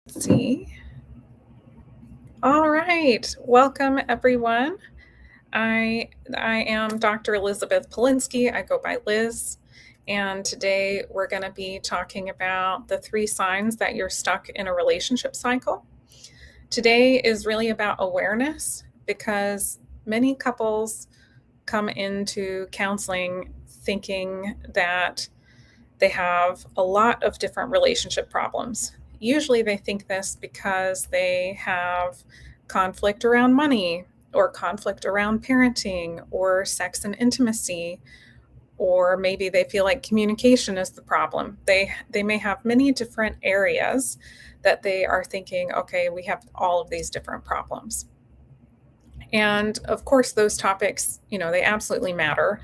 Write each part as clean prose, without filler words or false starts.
Let's see. All right. Welcome, everyone. I am Dr. Elizabeth Polinsky. I go by Liz. And today we're going to be talking about the three signs that you're stuck in a relationship cycle. Today is really about awareness because many couples come into counseling thinking that they have a lot of different relationship problems. Usually they think this because they have conflict around money or conflict around parenting or sex and intimacy, or maybe they feel like communication is the problem. They may have many different areas that they are thinking, okay, we have all of these different problems. And of course, those topics, they absolutely matter.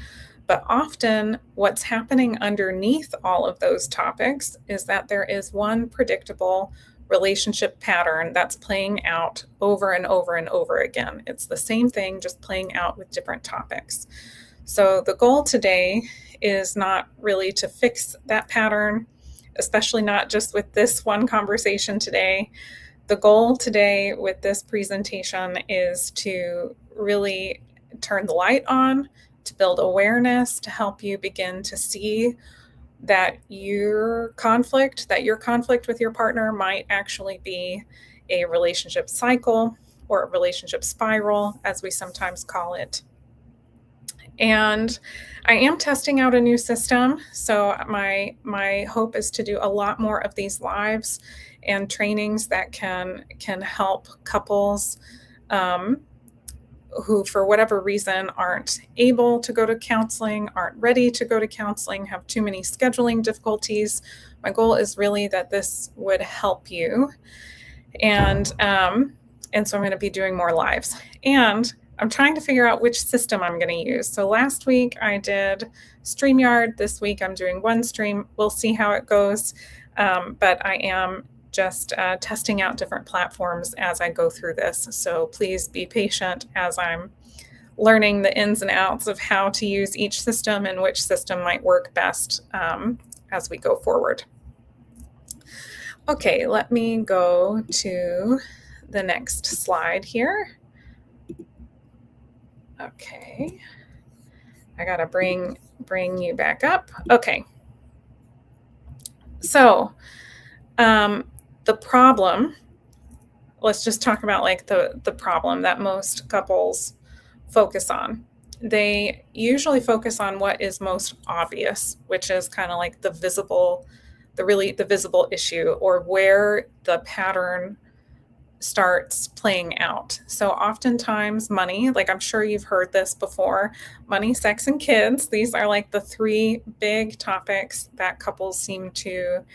But often, what's happening underneath all of those topics is that there is one predictable relationship pattern that's playing out over and over and over again. It's the same thing, just playing out with different topics. So, the goal today is not really to fix that pattern, especially not just with this one conversation today. The goal today with this presentation is to really turn the light on, to build awareness, to help you begin to see that your conflict with your partner might actually be a relationship cycle or a relationship spiral, as we sometimes call it. And I am testing out a new system, so my hope is to do a lot more of these lives and trainings that can help couples um, who, for whatever reason, aren't able to go to counseling, aren't ready to go to counseling, have too many scheduling difficulties. My goal is really that this would help you, and so I'm going to be doing more lives. And I'm trying to figure out which system I'm going to use. So last week I did StreamYard. This week I'm doing OneStream. We'll see how it goes. But I am just testing out different platforms as I go through this. So please be patient as I'm learning the ins and outs of how to use each system and which system might work best as we go forward. Okay, let me go to the next slide here. Okay. I gotta bring you back up. Okay. So the problem, let's just talk about like the problem that most couples focus on. They usually focus on what is most obvious, which is kind of like the visible, the visible issue, or where the pattern starts playing out. So oftentimes money, like I'm sure you've heard this before, money, sex, and kids, these are like the three big topics that couples seem to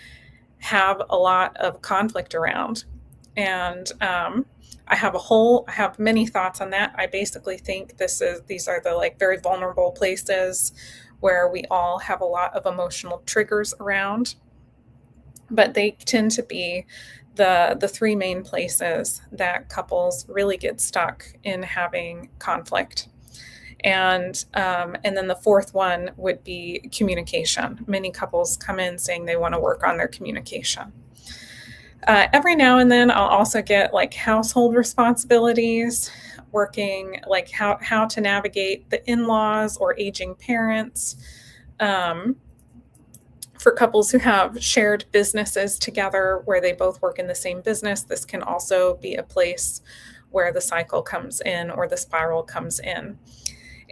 have a lot of conflict around. And I have many thoughts on that. I basically think these are the like very vulnerable places where we all have a lot of emotional triggers around, but they tend to be the three main places that couples really get stuck in having conflict. And then the fourth one would be communication. Many couples come in saying they want to work on their communication. Every now and then, I'll also get like household responsibilities, working like how to navigate the in-laws or aging parents. Um, for couples who have shared businesses together where they both work in the same business, this can also be a place where the cycle comes in or the spiral comes in.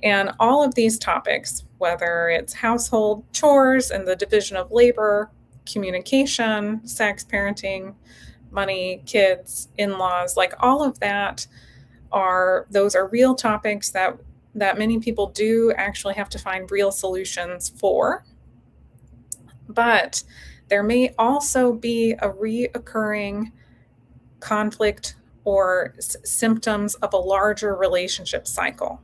And all of these topics, whether it's household chores and the division of labor, communication, sex, parenting, money, kids, in-laws, like all of that those are real topics that many people do actually have to find real solutions for. But there may also be a reoccurring conflict or symptoms of a larger relationship cycle.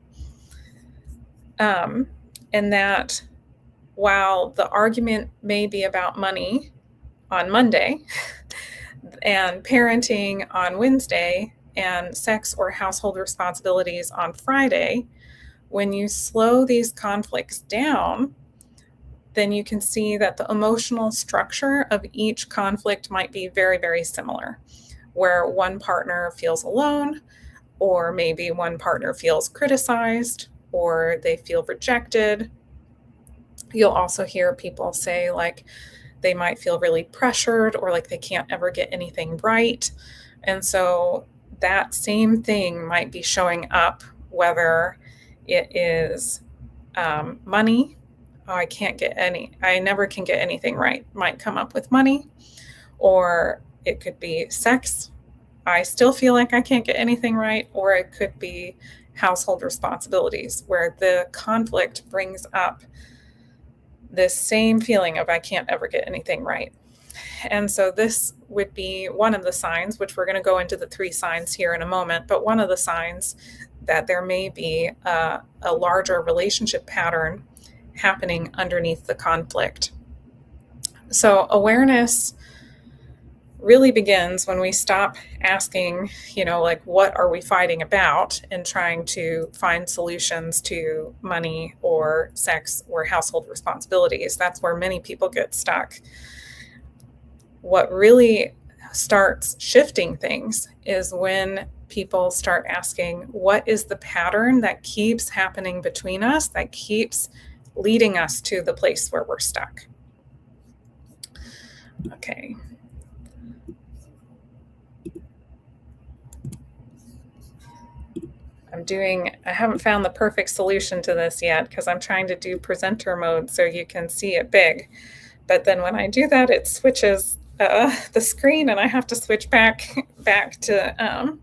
And that while the argument may be about money on Monday and parenting on Wednesday and sex or household responsibilities on Friday, when you slow these conflicts down, then you can see that the emotional structure of each conflict might be very, very similar, where one partner feels alone, or maybe one partner feels criticized, or they feel rejected. You'll also hear people say, like, they might feel really pressured or like they can't ever get anything right. And so that same thing might be showing up, whether it is money. Oh, I never can get anything right, might come up with money, or it could be sex. I still feel like I can't get anything right, or it could be household responsibilities, where the conflict brings up this same feeling of I can't ever get anything right. And so this would be one of the signs, which we're going to go into the three signs here in a moment, but one of the signs that there may be a larger relationship pattern happening underneath the conflict. So awareness really begins when we stop asking, like, what are we fighting about, and trying to find solutions to money or sex or household responsibilities. That's where many people get stuck. What really starts shifting things is when people start asking, what is the pattern that keeps happening between us, that keeps leading us to the place where we're stuck? Okay. I haven't found the perfect solution to this yet because I'm trying to do presenter mode so you can see it big. But then when I do that, it switches the screen and I have to switch back to,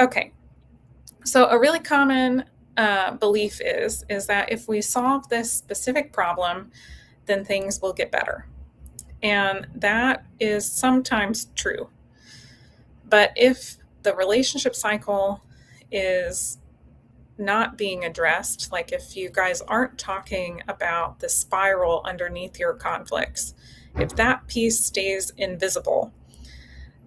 okay. So a really common belief is that if we solve this specific problem, then things will get better. And that is sometimes true. But if the relationship cycle is not being addressed, like if you guys aren't talking about the spiral underneath your conflicts, if that piece stays invisible,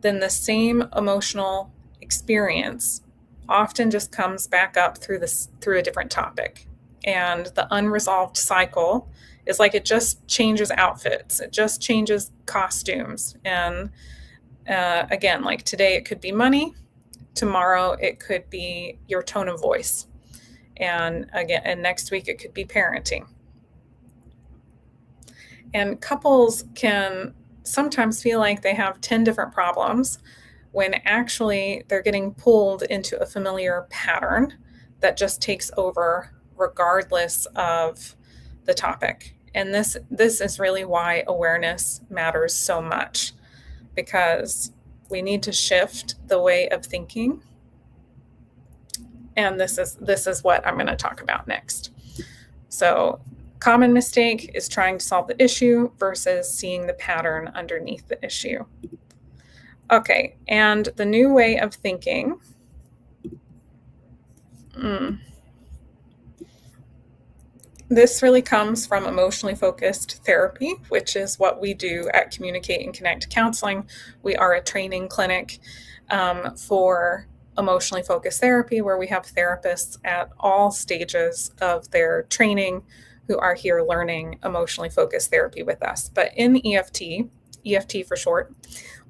then the same emotional experience often just comes back up through a different topic. And the unresolved cycle is like it just changes outfits, it just changes costumes. And again, like today it could be money, tomorrow it could be your tone of voice, and next week it could be parenting. And couples can sometimes feel like they have 10 different problems when actually they're getting pulled into a familiar pattern that just takes over regardless of the topic. And this is really why awareness matters so much, because we need to shift the way of thinking. And this is what I'm going to talk about next. So, common mistake is trying to solve the issue versus seeing the pattern underneath the issue. Okay, and the new way of thinking. This really comes from emotionally focused therapy, which is what we do at Communicate and Connect Counseling. We are a training clinic for emotionally focused therapy, where we have therapists at all stages of their training who are here learning emotionally focused therapy with us. But in EFT for short,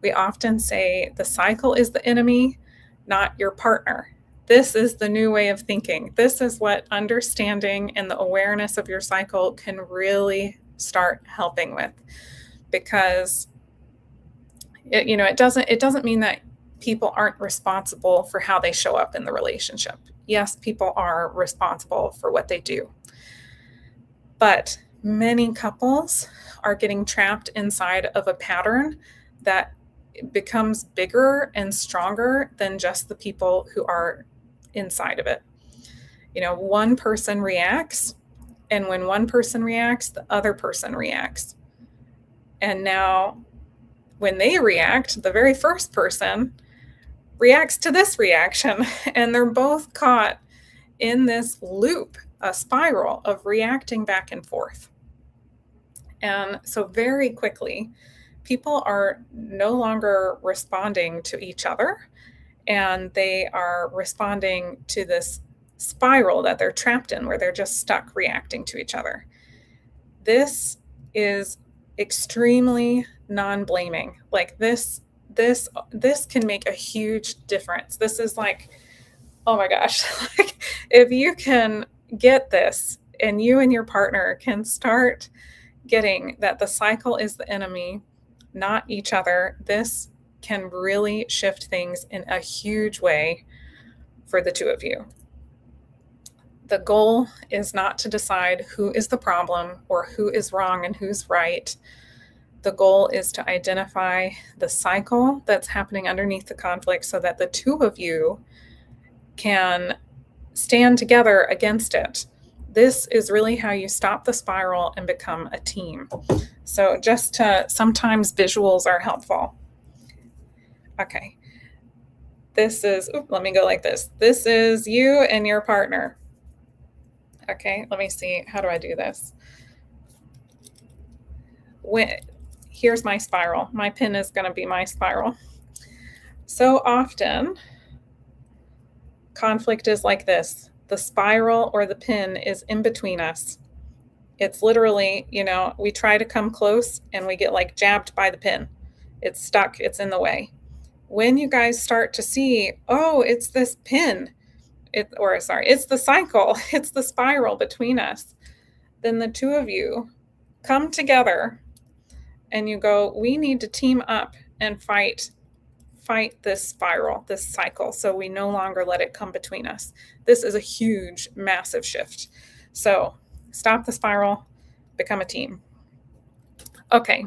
we often say the cycle is the enemy, not your partner. This is the new way of thinking. This is what understanding and the awareness of your cycle can really start helping with, because it doesn't mean that people aren't responsible for how they show up in the relationship. Yes, people are responsible for what they do. But many couples are getting trapped inside of a pattern that becomes bigger and stronger than just the people who are inside of it. One person reacts, and when one person reacts, the other person reacts. And now when they react, the very first person reacts to this reaction, and they're both caught in this loop, a spiral of reacting back and forth. And so very quickly, people are no longer responding to each other, and they are responding to this spiral that they're trapped in, where they're just stuck reacting to each other. This is extremely non-blaming. Like this can make a huge difference. This is like, oh my gosh, like if you can get this and you and your partner can start getting that the cycle is the enemy, not each other, this can really shift things in a huge way for the two of you. The goal is not to decide who is the problem or who is wrong and who's right. The goal is to identify the cycle that's happening underneath the conflict so that the two of you can stand together against it. This is really how you stop the spiral and become a team. So just sometimes visuals are helpful. Okay. Let me go like this. This is you and your partner. Okay, let me see. How do I do this? Here's my spiral. My pin is going to be my spiral. So often, conflict is like this. The spiral or the pin is in between us. It's literally, we try to come close and we get like jabbed by the pin. It's stuck. It's in the way. When you guys start to see, oh, it's this pin, it's the cycle, it's the spiral between us, then the two of you come together and you go, we need to team up and fight this spiral, this cycle, so we no longer let it come between us. This is a huge, massive shift. So stop the spiral, become a team. Okay.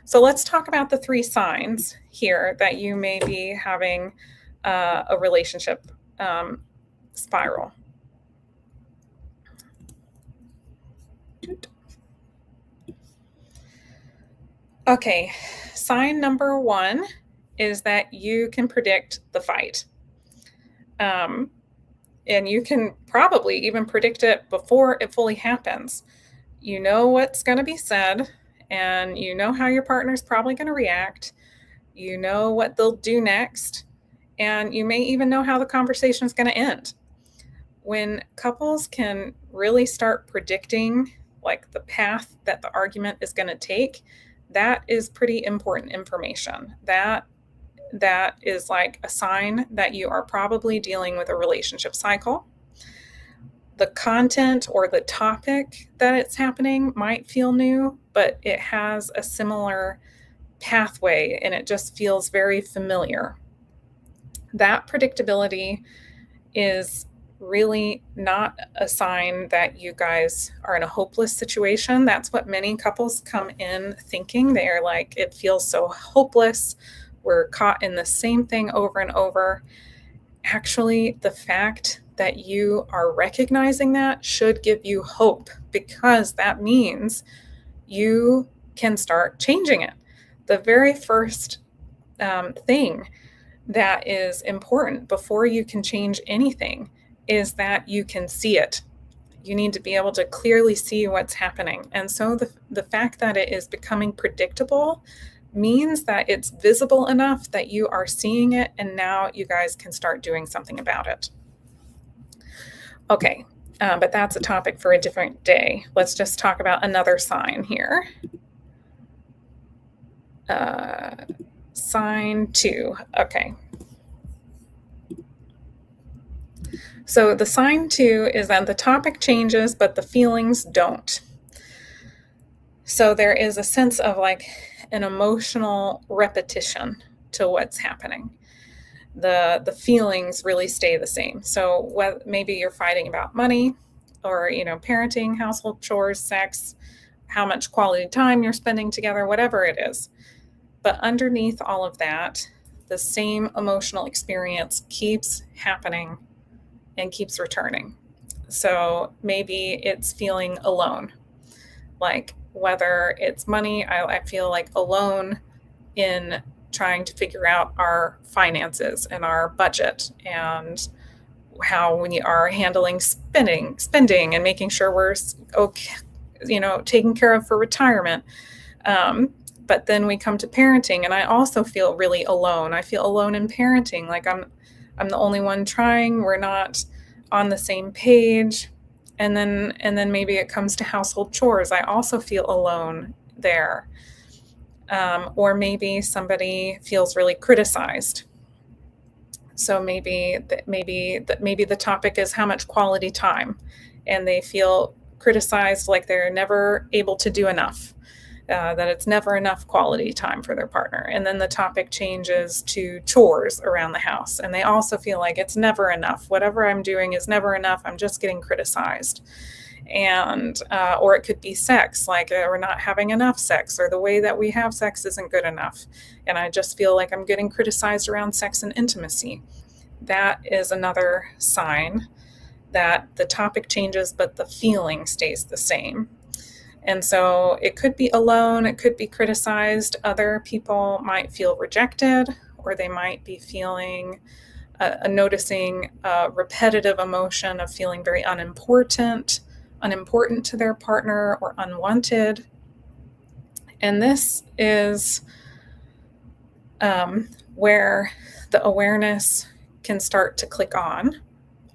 So let's talk about the 3 signs here that you may be having a relationship spiral. Okay, sign number 1 is that you can predict the fight. And you can probably even predict it before it fully happens. You know what's going to be said, and you know how your partner's probably going to react. You know what they'll do next, and you may even know how the conversation is going to end. When couples can really start predicting like the path that the argument is going to take, that is pretty important information. That is like a sign that you are probably dealing with a relationship cycle. The content or the topic that it's happening might feel new, but it has a similar pathway and it just feels very familiar. That predictability is really not a sign that you guys are in a hopeless situation. That's what many couples come in thinking. They're like, it feels so hopeless. We're caught in the same thing over and over. Actually, the fact that you are recognizing that should give you hope, because that means you can start changing it. The very first thing that is important before you can change anything is that you can see it. You need to be able to clearly see what's happening. And so the fact that it is becoming predictable means that it's visible enough that you are seeing it, and now you guys can start doing something about it. Okay, but that's a topic for a different day. Let's just talk about another sign here. Sign 2. Okay. So the sign 2 is that the topic changes, but the feelings don't. So there is a sense of like an emotional repetition to what's happening. The feelings really stay the same. So maybe you're fighting about money or, parenting, household chores, sex, how much quality time you're spending together, whatever it is. But underneath all of that, the same emotional experience keeps happening and keeps returning. So maybe it's feeling alone. Like whether it's money, I feel like alone in trying to figure out our finances and our budget and how we are handling spending and making sure we're okay, taken care of for retirement. But then we come to parenting, and I also feel really alone. I feel alone in parenting. Like I'm the only one trying. We're not on the same page. And then maybe it comes to household chores. I also feel alone there. Or maybe somebody feels really criticized. So maybe the topic is how much quality time, and they feel criticized, like they're never able to do enough, that it's never enough quality time for their partner. And then the topic changes to chores around the house, and they also feel like it's never enough. Whatever I'm doing is never enough. I'm just getting criticized. And or it could be sex, like we're not having enough sex, or the way that we have sex isn't good enough, and I just feel like I'm getting criticized around sex and intimacy. That is another sign that the topic changes but the feeling stays the same. And so it could be alone, it could be criticized. Other people might feel rejected, or they might be feeling noticing a repetitive emotion of feeling very unimportant to their partner, or unwanted. And this is where the awareness can start to click on,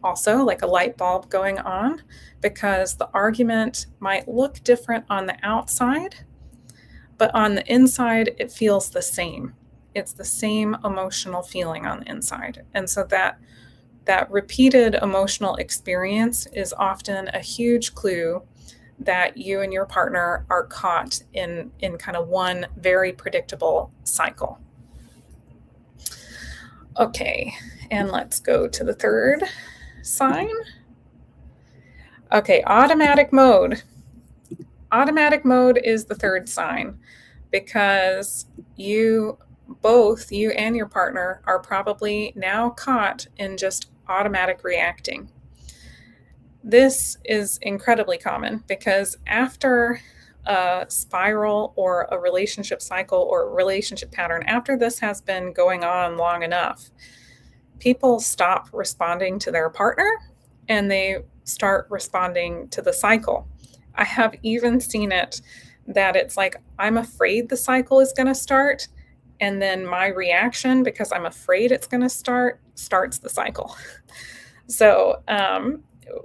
also like a light bulb going on, because the argument might look different on the outside, but on the inside, it feels the same. It's the same emotional feeling on the inside. And so that repeated emotional experience is often a huge clue that you and your partner are caught in kind of one very predictable cycle. Okay, and let's go to the third sign. Okay, automatic mode. Automatic mode is the third sign, because you and your partner are probably now caught in just automatic reacting. This is incredibly common, because after a spiral or a relationship cycle or a relationship pattern, after this has been going on long enough, people stop responding to their partner and they start responding to the cycle. I have even seen it that it's like, I'm afraid the cycle is going to start. And then my reaction, because I'm afraid it's going to start, starts the cycle. So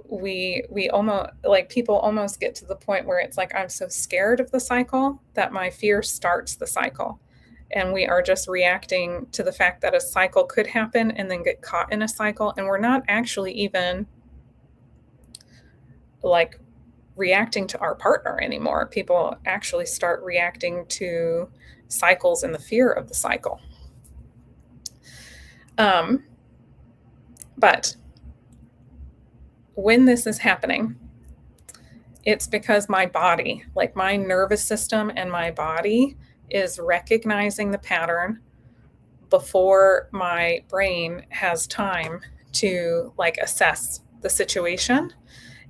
we almost, like, people almost get to the point where it's like, I'm so scared of the cycle that my fear starts the cycle. And we are just reacting to the fact that a cycle could happen and then get caught in a cycle. And we're not actually even like reacting to our partner anymore. People actually start reacting to cycles and the fear of the cycle. But when this is happening, it's because my body, like my nervous system and my body, is recognizing the pattern before my brain has time to like assess the situation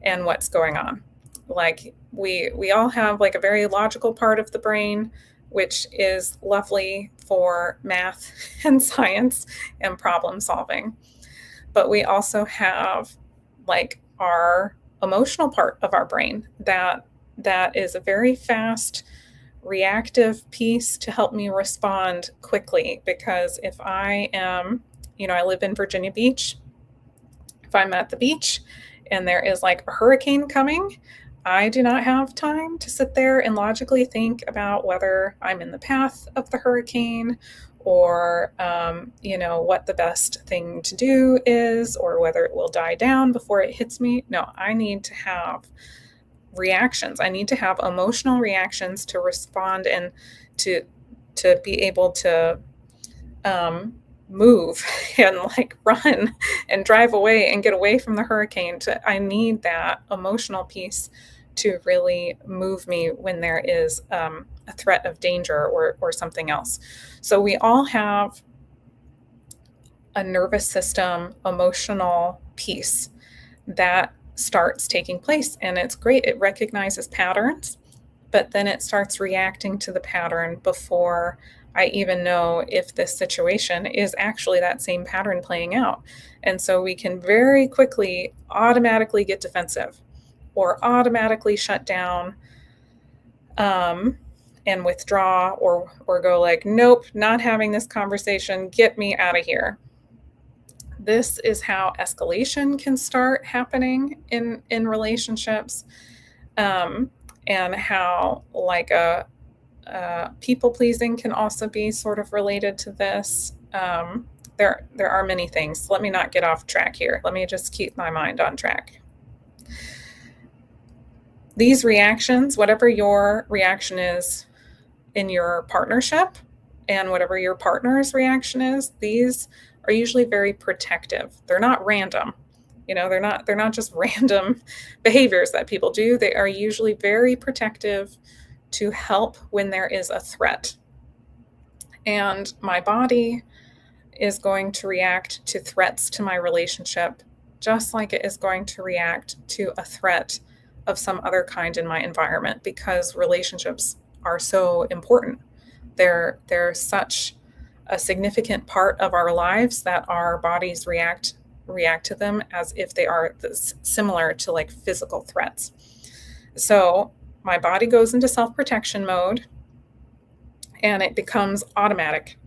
and what's going on. Like we all have like a very logical part of the brain, which is lovely for math and science and problem solving. But we also have like our emotional part of our brain that is a very fast reactive piece to help me respond quickly. Because if I am, I live in Virginia Beach, if I'm at the beach and there is like a hurricane coming, I do not have time to sit there and logically think about whether I'm in the path of the hurricane, or what the best thing to do is, or whether it will die down before it hits me. No, I need to have reactions. I need to have emotional reactions to respond, and to be able to move and like run and drive away and get away from the hurricane. I need that emotional piece to really move me when there is a threat of danger or something else. So we all have a nervous system emotional piece that starts taking place, and it's great. It recognizes patterns, but then it starts reacting to the pattern before I even know if this situation is actually that same pattern playing out. And so we can very quickly automatically get defensive, or automatically shut down, and withdraw, or go like, nope, not having this conversation, get me out of here. This is how escalation can start happening in relationships, and how like people pleasing can also be sort of related to this. There are many things. Let me not get off track here. Let me just keep my mind on track. These reactions, whatever your reaction is in your partnership and whatever your partner's reaction is, these are usually very protective. They're not random. They're not just random behaviors that people do. They are usually very protective to help when there is a threat. And my body is going to react to threats to my relationship just like it is going to react to a threat of some other kind in my environment, because relationships are so important. They're such a significant part of our lives that our bodies react to them as if they are similar to like physical threats. So my body goes into self-protection mode and it becomes automatic.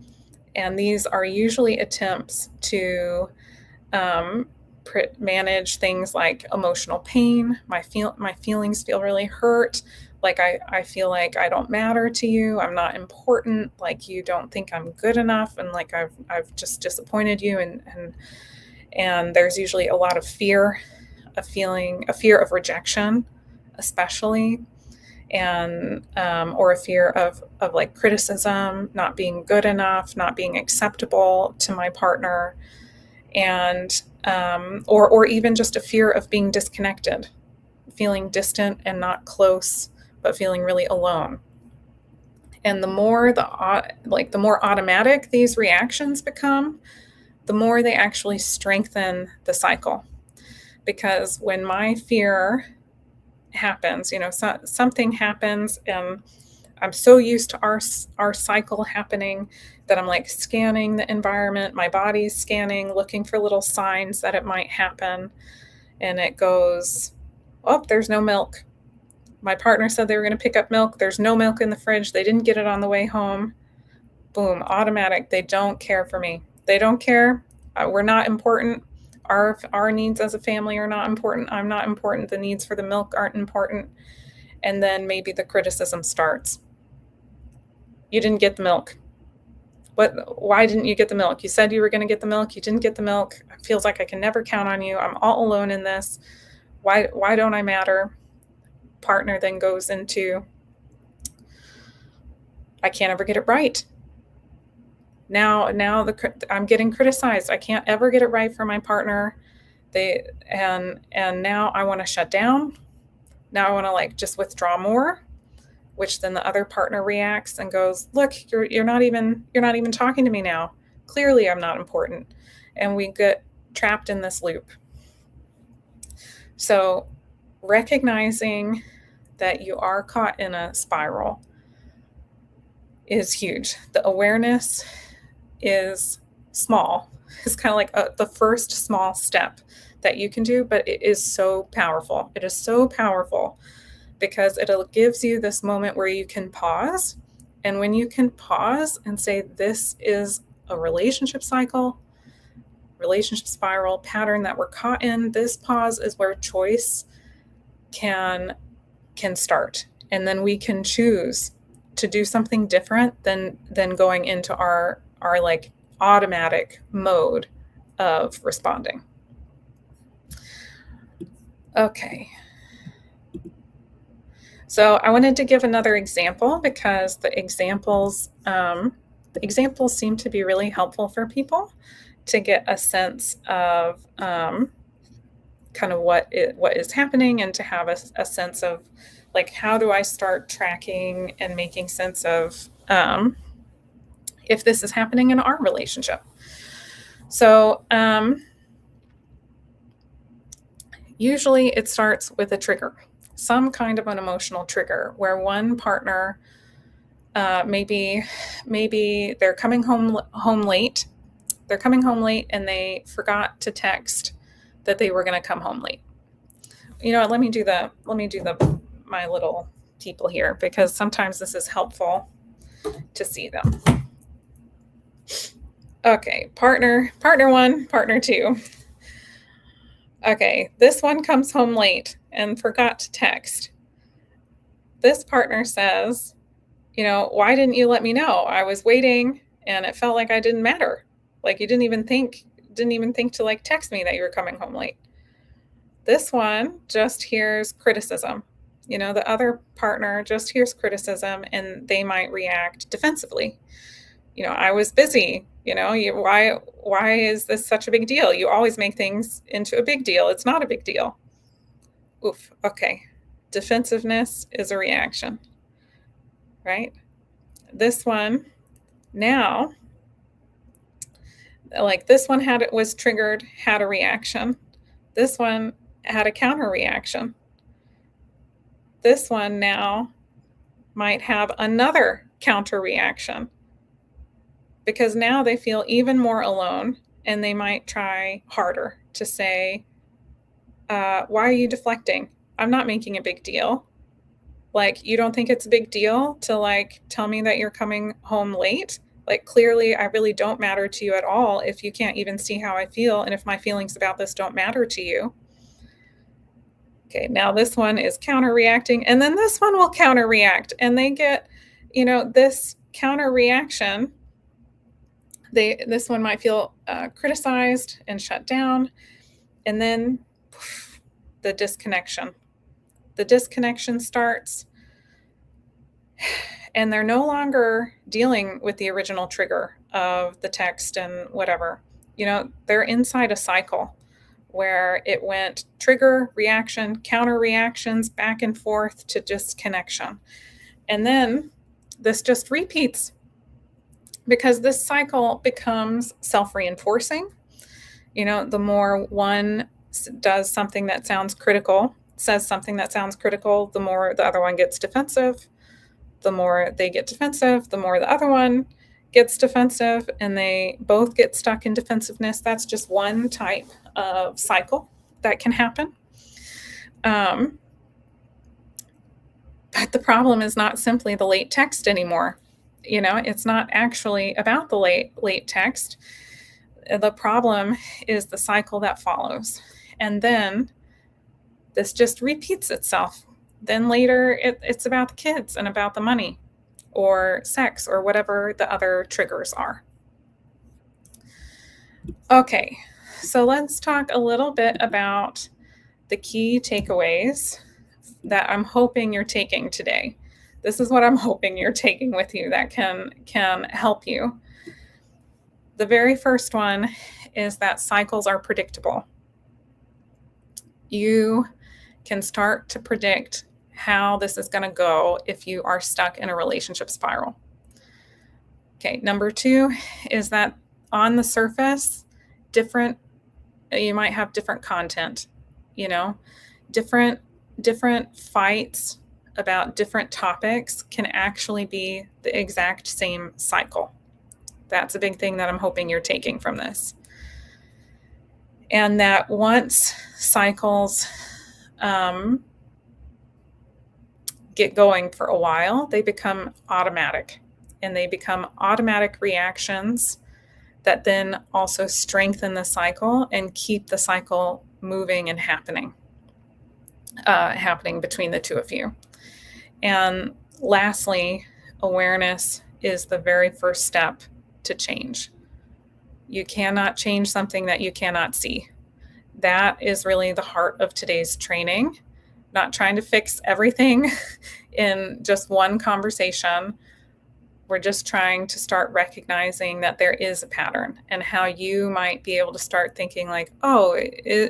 And these are usually attempts to manage things like emotional pain. My feelings feel really hurt. Like I feel like I don't matter to you. I'm not important. Like you don't think I'm good enough. And like I've just disappointed you. And there's usually a lot of fear, a fear of rejection, especially, and or a fear of like criticism, not being good enough, not being acceptable to my partner, and or even just a fear of being disconnected, feeling distant and not close, but feeling really alone. And the more automatic these reactions become, the more they actually strengthen the cycle. Because when my fear happens, something happens, and I'm so used to our cycle happening that I'm like scanning the environment. My body's scanning, looking for little signs that it might happen. And it goes, oh, there's no milk. My partner said they were going to pick up milk. There's no milk in the fridge. They didn't get it on the way home. Boom, automatic. They don't care for me. They don't care. We're not important. Our needs as a family are not important. I'm not important. The needs for the milk aren't important. And then maybe the criticism starts. You didn't get the milk. Why didn't you get the milk? You said you were going to get the milk. You didn't get the milk. It feels like I can never count on you. I'm all alone in this. Why don't I matter? Partner then goes into, I can't ever get it right. Now I'm getting criticized. I can't ever get it right for my partner. And now I want to shut down. Now I want to like just withdraw more, which then the other partner reacts and goes, look, you're not even talking to me now. Clearly I'm not important. And we get trapped in this loop. So recognizing that you are caught in a spiral is huge. The awareness is small. It's kind of like the first small step that you can do, but it is so powerful. It is so powerful because it gives you this moment where you can pause. And when you can pause and say, this is a relationship cycle, relationship spiral pattern that we're caught in, this pause is where choice can start. And then we can choose to do something different than going into our like automatic mode of responding. Okay. So I wanted to give another example because the examples seem to be really helpful for people to get a sense of kind of what is happening, and to have a sense of like, how do I start tracking and making sense of if this is happening in our relationship. So usually it starts with a trigger, some kind of an emotional trigger where one partner, maybe they're coming home late. They're coming home late and they forgot to text that they were going to come home late. Let me do my little people here, because sometimes this is helpful to see them. Okay, partner one, partner two. Okay, this one comes home late and forgot to text. This partner says, why didn't you let me know? I was waiting and it felt like I didn't matter. Like you didn't even think to like text me that you were coming home late. This one just hears criticism. The other partner just hears criticism and they might react defensively. I was busy. Why is this such a big deal? You always make things into a big deal. It's not a big deal. Oof. Okay. Defensiveness is a reaction, right? This one now, like this one was triggered, had a reaction. This one had a counter reaction. This one now might have another counter reaction because now they feel even more alone and they might try harder to say, why are you deflecting? I'm not making a big deal. Like, you don't think it's a big deal to like tell me that you're coming home late? Like, clearly, I really don't matter to you at all if you can't even see how I feel and if my feelings about this don't matter to you. Okay, now this one is counter reacting, and then this one will counter react, and they get, this counter reaction. This one might feel criticized and shut down, and then poof, the disconnection. The disconnection starts, and they're no longer dealing with the original trigger of the text and whatever. They're inside a cycle where it went trigger, reaction, counter reactions, back and forth to disconnection. And then this just repeats because this cycle becomes self-reinforcing. The more one does something that sounds critical, says something that sounds critical, the more the other one gets defensive. The more they get defensive, the more the other one gets defensive, and they both get stuck in defensiveness. That's just one type of cycle that can happen. But the problem is not simply the late text anymore. It's not actually about the late text. The problem is the cycle that follows. And then this just repeats itself. Then later it's about the kids and about the money or sex or whatever the other triggers are. Okay, so let's talk a little bit about the key takeaways that I'm hoping you're taking today. This is what I'm hoping you're taking with you that can help you. The very first one is that cycles are predictable. You can start to predict how this is going to go if you are stuck in a relationship spiral. Okay, number two is that on the surface, you might have different content, different fights about different topics can actually be the exact same cycle. That's a big thing that I'm hoping you're taking from this. And that once cycles get going for a while, they become automatic, and they become automatic reactions that then also strengthen the cycle and keep the cycle moving and happening between the two of you. And lastly, awareness is the very first step to change. You cannot change something that you cannot see. That is really the heart of today's training. Not trying to fix everything in just one conversation. We're just trying to start recognizing that there is a pattern and how you might be able to start thinking like,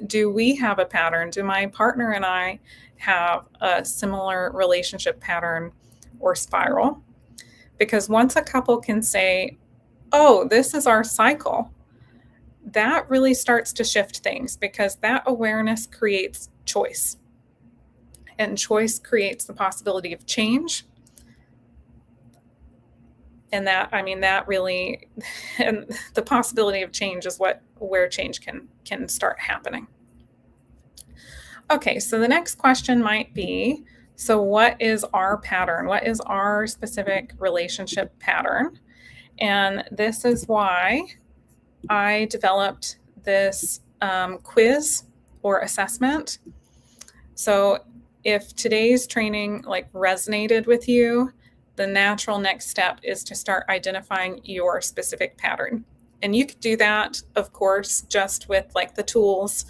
do we have a pattern? Do my partner and I have a similar relationship pattern or spiral? Because once a couple can say, oh, this is our cycle, that really starts to shift things because that awareness creates choice. And choice creates the possibility of change. And that really, and the possibility of change is where change can start happening. Okay, so the next question might be, so what is our pattern? What is our specific relationship pattern? And this is why I developed this quiz or assessment. So if today's training like resonated with you, the natural next step is to start identifying your specific pattern. And you could do that, of course, just with like the tools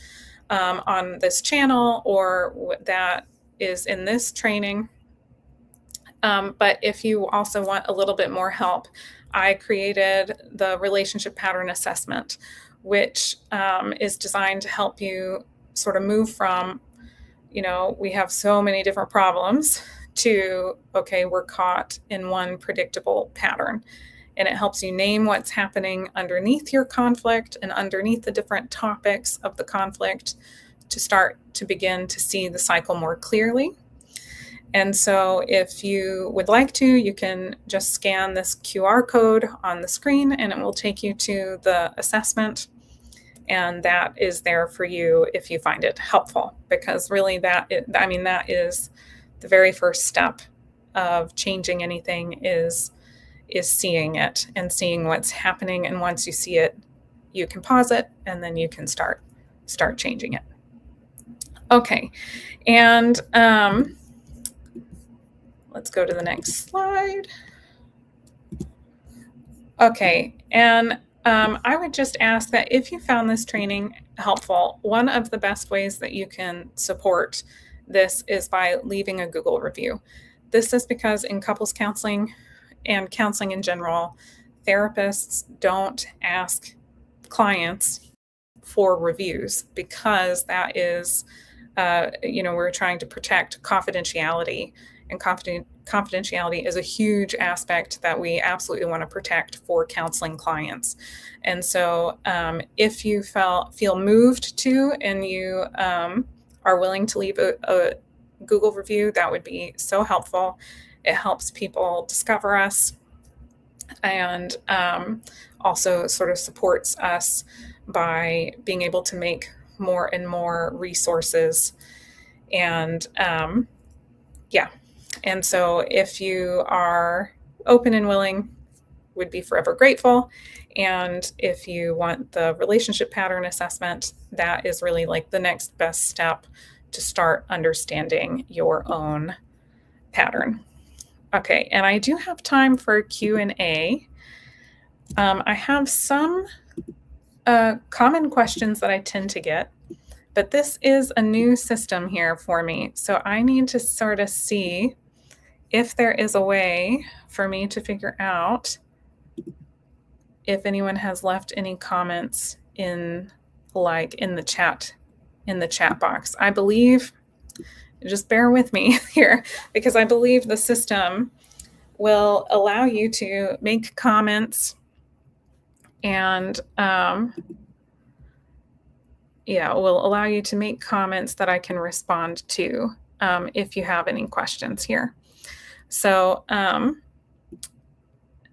on this channel or that is in this training. But if you also want a little bit more help, I created the relationship pattern assessment, which is designed to help you sort of move from, we have so many different problems to, okay, we're caught in one predictable pattern. And it helps you name what's happening underneath your conflict and underneath the different topics of the conflict to start to begin to see the cycle more clearly. And so if you would like to, you can just scan this QR code on the screen and it will take you to the assessment. And that is there for you if you find it helpful, because really that is the very first step of changing anything is seeing it and seeing what's happening. And once you see it, you can pause it and then you can start changing it. Okay. And let's go to the next slide. Okay. And I would just ask that if you found this training helpful, one of the best ways that you can support this is by leaving a Google review. This is because in couples counseling and counseling in general, therapists don't ask clients for reviews because that is, we're trying to protect confidentiality, and confidentiality is a huge aspect that we absolutely want to protect for counseling clients. And so if you feel moved to and you are willing to leave a Google review, that would be so helpful. It helps people discover us and also sort of supports us by being able to make more and more resources. And and so if you are open and willing, would be forever grateful. And if you want the relationship pattern assessment, that is really like the next best step to start understanding your own pattern. Okay, and I do have time for Q&A. I have some common questions that I tend to get, but this is a new system here for me. So I need to sort of see if there is a way for me to figure out if anyone has left any comments in the chat box. I believe, just bear with me here, because I believe the system will allow you to make comments and will allow you to make comments that I can respond to if you have any questions here. So,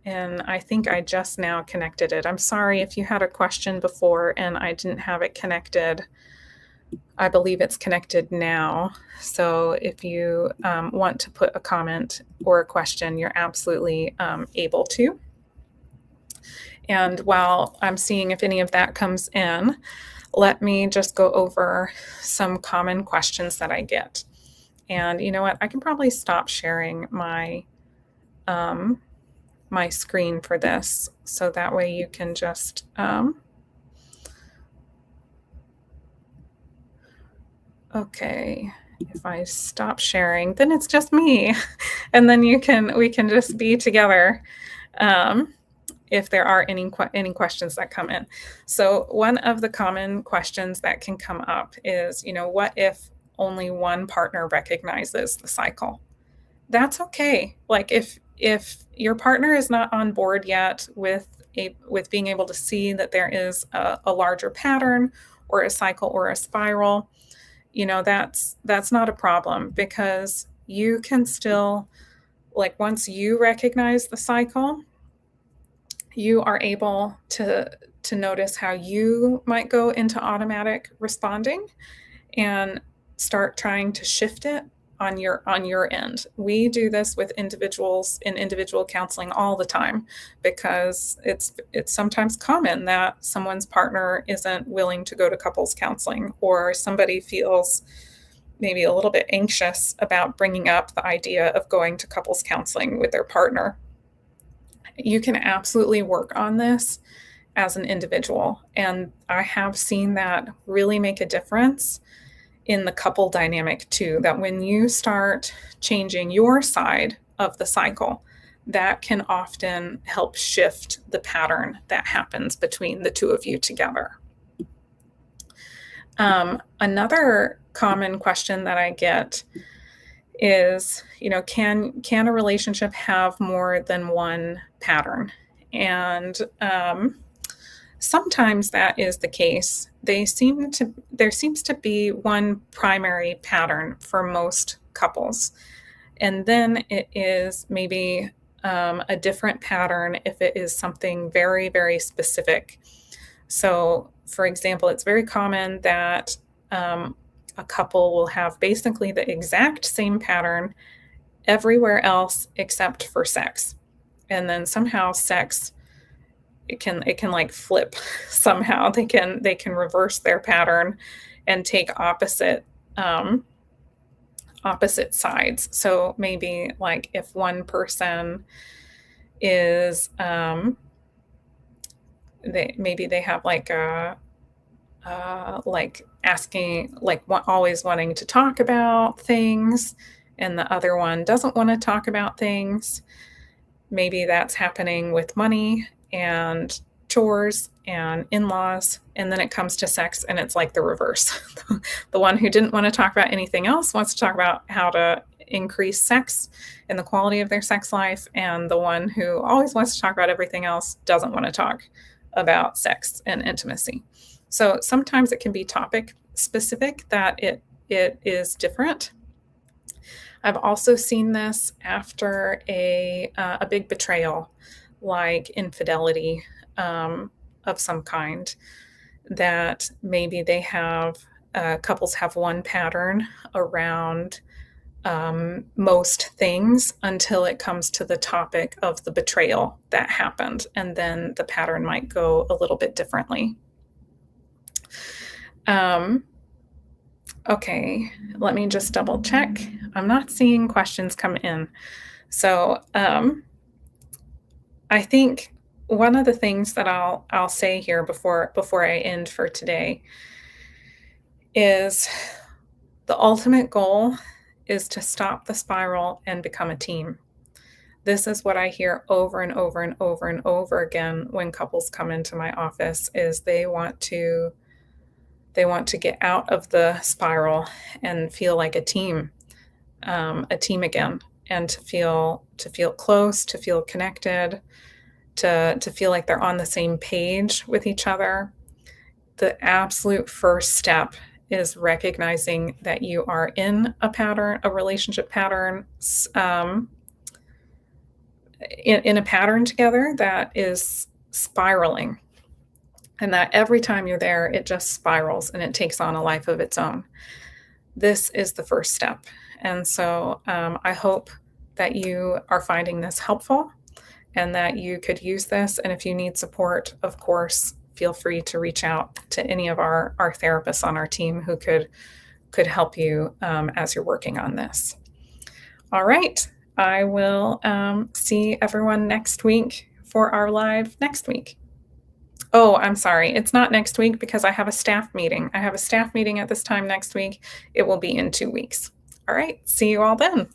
and I think I just now connected it. I'm sorry if you had a question before and I didn't have it connected. I believe it's connected now. So if you want to put a comment or a question, you're absolutely able to. And while I'm seeing if any of that comes in, let me just go over some common questions that I get. And you know what? I can probably stop sharing my my screen for this, so that way you can just okay. If I stop sharing, then it's just me, and then we can just be together. If there are any questions that come in. So one of the common questions that can come up is, what if only one partner recognizes the cycle? That's okay. Like if your partner is not on board yet with being able to see that there is a larger pattern or a cycle or a spiral, that's not a problem, because you can still, like, once you recognize the cycle, you are able to notice how you might go into automatic responding and start trying to shift it on your end. We do this with individuals in individual counseling all the time because it's sometimes common that someone's partner isn't willing to go to couples counseling, or somebody feels maybe a little bit anxious about bringing up the idea of going to couples counseling with their partner. You can absolutely work on this as an individual, and I have seen that really make a difference in the couple dynamic too, that when you start changing your side of the cycle, that can often help shift the pattern that happens between the two of you together. Another common question that I get is, can a relationship have more than one pattern? And sometimes that is the case. There seems to be one primary pattern for most couples, and then it is maybe a different pattern if it is something very, very specific. So, for example, it's very common that a couple will have basically the exact same pattern everywhere else except for sex. And then somehow sex, it can like flip somehow. They can reverse their pattern and take opposite sides. So maybe like if one person is they have like a like asking, like always wanting to talk about things, and the other one doesn't want to talk about things. Maybe that's happening with money and chores and in-laws, and then it comes to sex and it's like the reverse. The one who didn't want to talk about anything else wants to talk about how to increase sex and the quality of their sex life, and the one who always wants to talk about everything else doesn't want to talk about sex and intimacy. So sometimes it can be topic specific that it is different. I've also seen this after a big betrayal, like infidelity of some kind, that maybe they have couples have one pattern around most things until it comes to the topic of the betrayal that happened, and then the pattern might go a little bit differently. Okay, let me just double check. I'm not seeing questions come in. So I think one of the things that I'll say here before I end for today is the ultimate goal is to stop the spiral and become a team. This is what I hear over and over and over and over again when couples come into my office, is they want to get out of the spiral and feel like a team again, and to feel close, to feel connected, to feel like they're on the same page with each other. The absolute first step is recognizing that you are in a relationship pattern, in a pattern together that is spiraling, and that every time you're there, it just spirals and it takes on a life of its own. This is the first step. And so I hope that you are finding this helpful and that you could use this. And if you need support, of course, feel free to reach out to any of our therapists on our team who could help you as you're working on this. All right. I will see everyone next week for our live next week. Oh, I'm sorry. It's not next week because I have a staff meeting. I have a staff meeting at this time next week. It will be in 2 weeks. All right. See you all then.